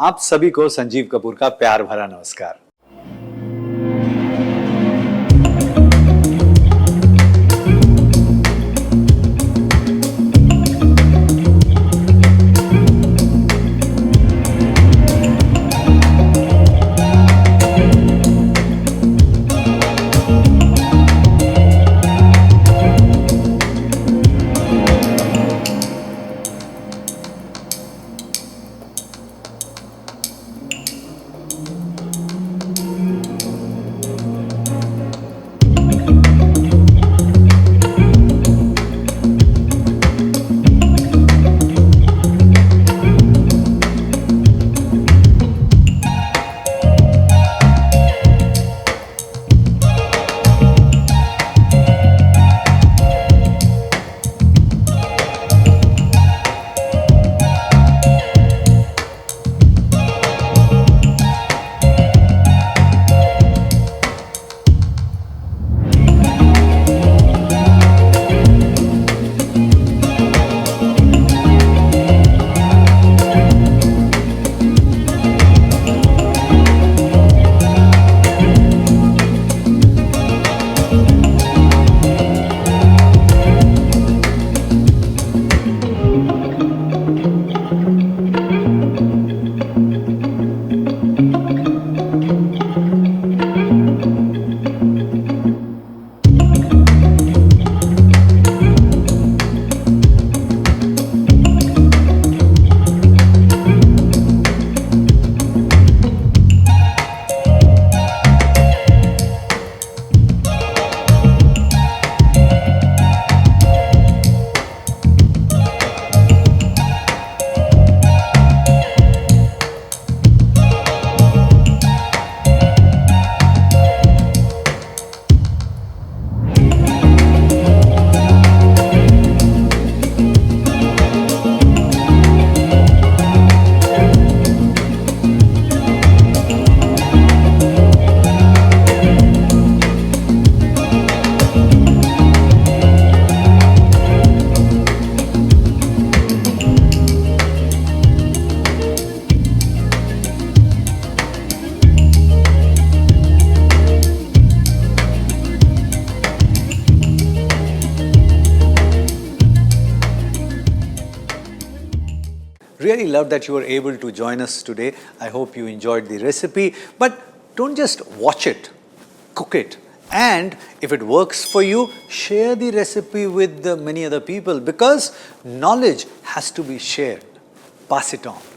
आप सभी को संजीव कपूर का प्यार भरा नमस्कार। Really love that you were able to join us today. I hope you enjoyed the recipe. But don't just watch it, cook it. And if it works for you, share the recipe with many other people, because knowledge has to be shared. Pass it on.